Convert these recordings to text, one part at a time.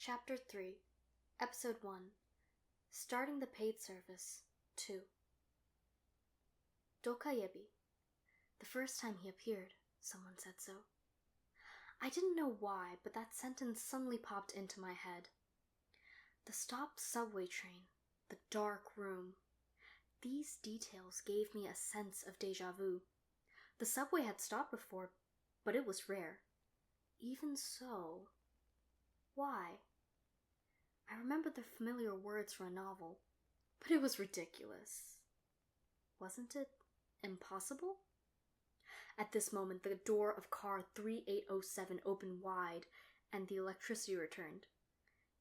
Chapter 3, Episode 1, Starting the Paid Service, 2. Dokayebi. The first time he appeared, someone said so. I didn't know why, but that sentence suddenly popped into my head. The stopped subway train, the dark room. These details gave me a sense of déjà vu. The subway had stopped before, but it was rare. Even so, why? I remembered the familiar words from a novel, but it was ridiculous. Wasn't it impossible? At this moment, the door of car 3807 opened wide, and the electricity returned.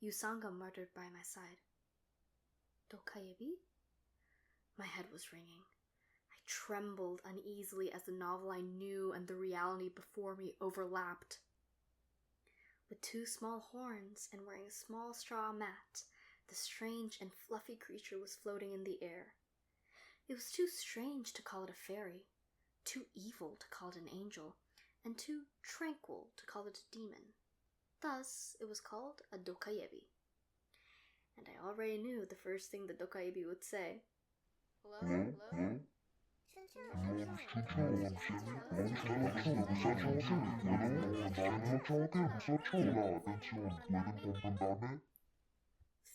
Yusanga muttered by my side. Dokayebi? My head was ringing. I trembled uneasily as the novel I knew and the reality before me overlapped. With two small horns and wearing a small straw mat, the strange and fluffy creature was floating in the air. It was too strange to call it a fairy, too evil to call it an angel, and too tranquil to call it a demon. Thus, it was called a dokayebi. And I already knew the first thing the dokayebi would say. Hello? Hello?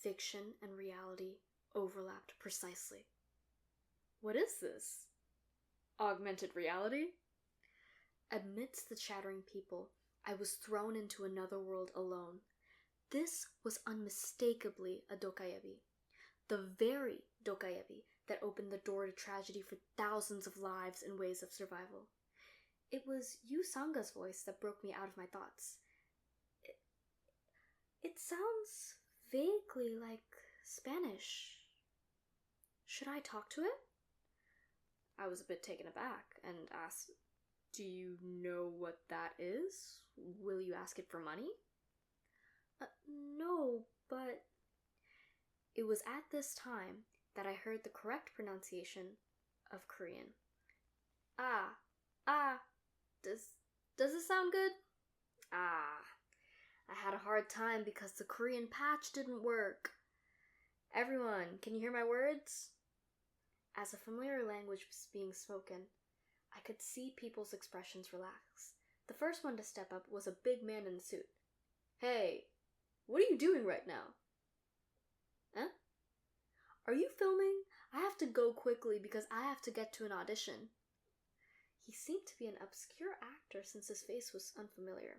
Fiction and reality overlapped precisely. What is this? Augmented reality? Amidst the chattering people, I was thrown into another world alone. This was unmistakably a dokayebi. The very dokayebi that opened the door to tragedy for thousands of lives and ways of survival. It was Yusanga's voice that broke me out of my thoughts. It sounds vaguely like Spanish. Should I talk to it? I was a bit taken aback and asked, "Do you know what that is? Will you ask it for money?" No, but... It was at this time that I heard the correct pronunciation of Korean. Does it sound good? I had a hard time because the Korean patch didn't work. Everyone, can you hear my words? As a familiar language was being spoken, I could see people's expressions relax. The first one to step up was a big man in a suit. Hey, what are you doing right now? Huh? Are you filming? I have to go quickly because I have to get to an audition. He seemed to be an obscure actor since his face was unfamiliar.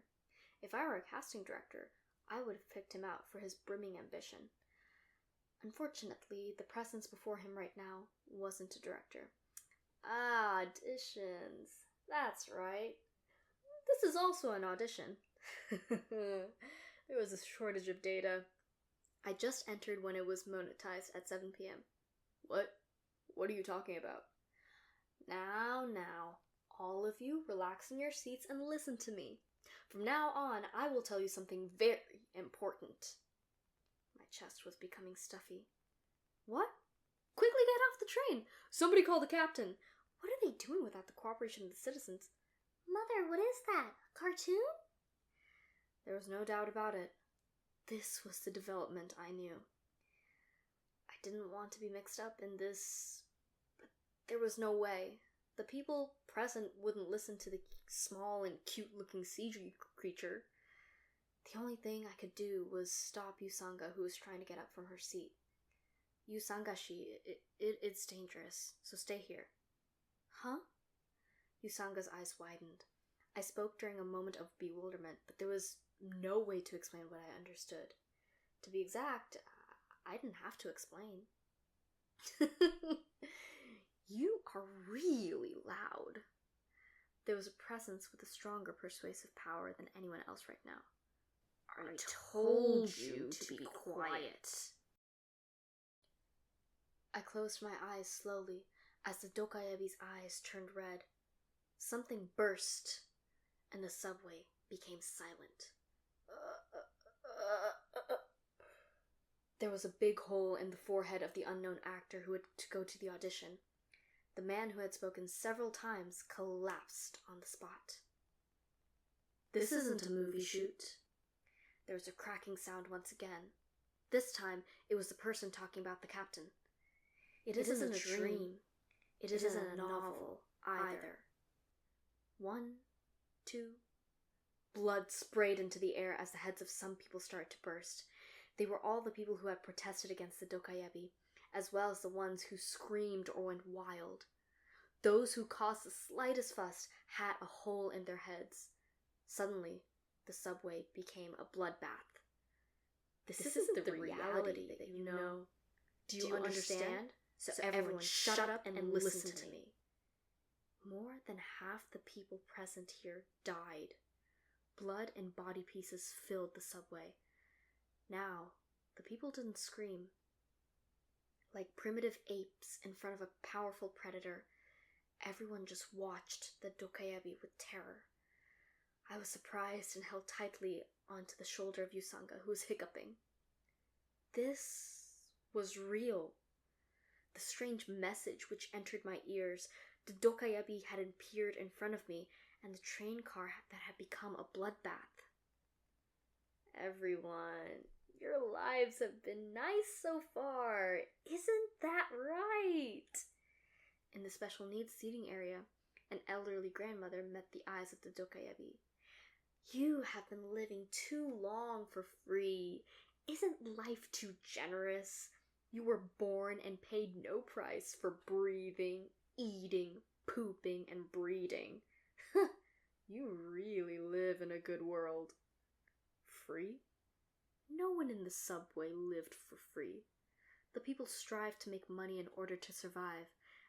If I were a casting director, I would have picked him out for his brimming ambition. Unfortunately, the presence before him right now wasn't a director. Auditions. That's right. This is also an audition. There was a shortage of data. I just entered when it was monetized at 7 p.m. What? What are you talking about? Now, all of you relax in your seats and listen to me. From now on, I will tell you something very important. My chest was becoming stuffy. What? Quickly get off the train! Somebody call the captain! What are they doing without the cooperation of the citizens? Mother, what is that? A cartoon? There was no doubt about it. This was the development I knew. I didn't want to be mixed up in this, but there was no way. The people present wouldn't listen to the small and cute-looking CG creature. The only thing I could do was stop Yusanga, who was trying to get up from her seat. Yusanga-shi, it's dangerous, so stay here. Huh? Yusanga's eyes widened. I spoke during a moment of bewilderment, but there was no way to explain what I understood. To be exact, I didn't have to explain. You are really loud. There was a presence with a stronger persuasive power than anyone else right now. I told you to be quiet. I closed my eyes slowly as the dokayebi's eyes turned red. Something burst, and the subway became silent. There was a big hole in the forehead of the unknown actor who had to go to the audition. The man who had spoken several times collapsed on the spot. This isn't a movie shoot. There was a cracking sound once again. This time, it was the person talking about the captain. It isn't a dream. It isn't a novel, either. 1, 2... Blood sprayed into the air as the heads of some people started to burst. They were all the people who had protested against the dokayebi, as well as the ones who screamed or went wild. Those who caused the slightest fuss had a hole in their heads. Suddenly, the subway became a bloodbath. This isn't the reality that you know. Do you understand? So everyone shut up and listen to me. More than half the people present here died. Blood and body pieces filled the subway. Now, the people didn't scream. Like primitive apes in front of a powerful predator, everyone just watched the dokayebi with terror. I was surprised and held tightly onto the shoulder of Yusanga, who was hiccuping. This was real. The strange message which entered my ears, the dokayebi had appeared in front of me, and the train car that had become a bloodbath. Everyone, your lives have been nice so far. Isn't that right? In the special needs seating area, an elderly grandmother met the eyes of the dokayebi. You have been living too long for free. Isn't life too generous? You were born and paid no price for breathing, eating, pooping, and breeding. You really live in a good world. Free? No one in the subway lived for free. The people strived to make money in order to survive,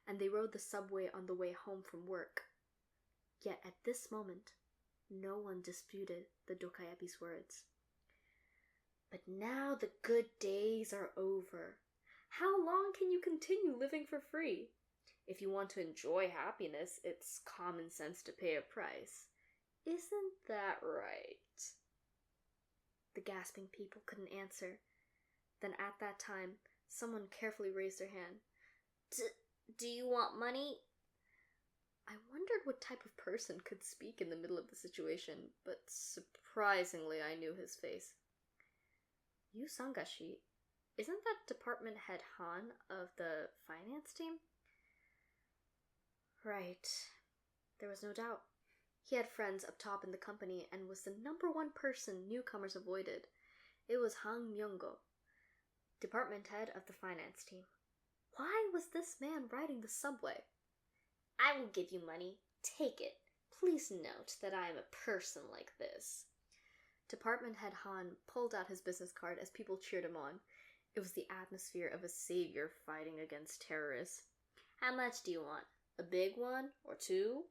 and they rode the subway on the way home from work. Yet at this moment, no one disputed the dokayebi's words. But now the good days are over. How long can you continue living for free? If you want to enjoy happiness, it's common sense to pay a price. Isn't that right? The gasping people couldn't answer. Then at that time, someone carefully raised their hand. Do you want money? I wondered what type of person could speak in the middle of the situation, but surprisingly I knew his face. Yu Sangashi, isn't that department head Han of the finance team? Right. There was no doubt. He had friends up top in the company and was the #1 person newcomers avoided. It was Han Myung-go, department head of the finance team. Why was this man riding the subway? I will give you money. Take it. Please note that I am a person like this. Department head Han pulled out his business card as people cheered him on. It was the atmosphere of a savior fighting against terrorists. How much do you want? A big one? Or 2?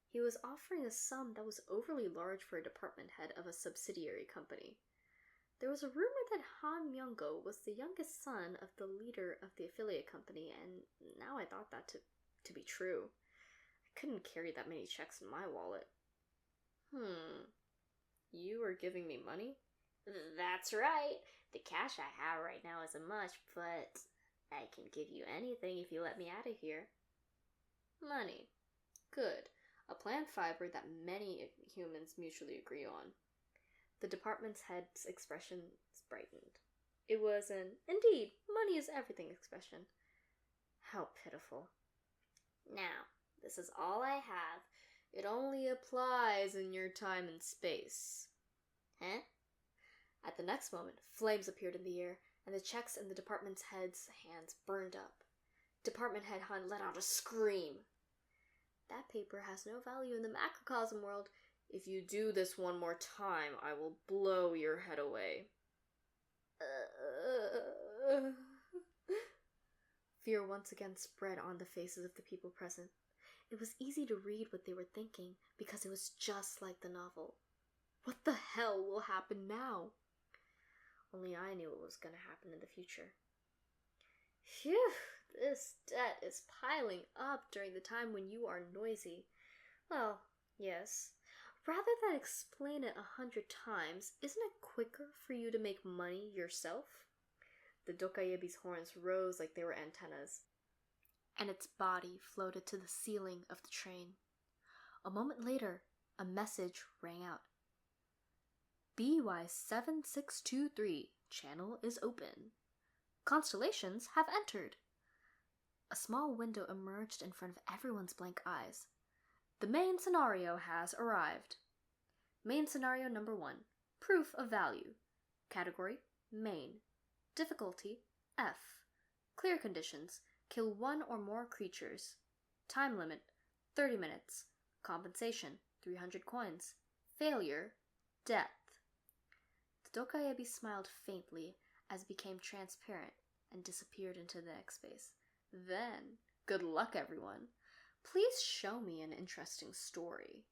He was offering a sum that was overly large for a department head of a subsidiary company. There was a rumor that Han Myung-go was the youngest son of the leader of the affiliate company, and now I thought that to be true. I couldn't carry that many checks in my wallet. You are giving me money? That's right. The cash I have right now isn't much, but I can give you anything if you let me out of here. Money. Good. A plant fiber that many humans mutually agree on. The department's head's expression brightened. It was an, indeed, money is everything expression. How pitiful. Now, this is all I have. It only applies in your time and space. Huh? At the next moment, flames appeared in the air, and the checks in the department's head's hands burned up. Department head Han let out a scream. That paper has no value in the macrocosm world. If you do this one more time, I will blow your head away. Fear once again spread on the faces of the people present. It was easy to read what they were thinking, because it was just like the novel. What the hell will happen now? Only I knew what was going to happen in the future. Phew, this debt is piling up during the time when you are noisy. Well, yes. Rather than explain it 100 times, isn't it quicker for you to make money yourself? The dokayebi's horns rose like they were antennas, and its body floated to the ceiling of the train. A moment later, a message rang out. BY7623 channel is open. Constellations have entered. A small window emerged in front of everyone's blank eyes. The main scenario has arrived. Main scenario number 1. Proof of value. Category: Main. Difficulty: F. Clear conditions: kill 1 or more creatures. Time limit: 30 minutes. Compensation: 300 coins. Failure: death. The Dokaebi smiled faintly as it became transparent and disappeared into the next space. Then, good luck everyone. Please show me an interesting story.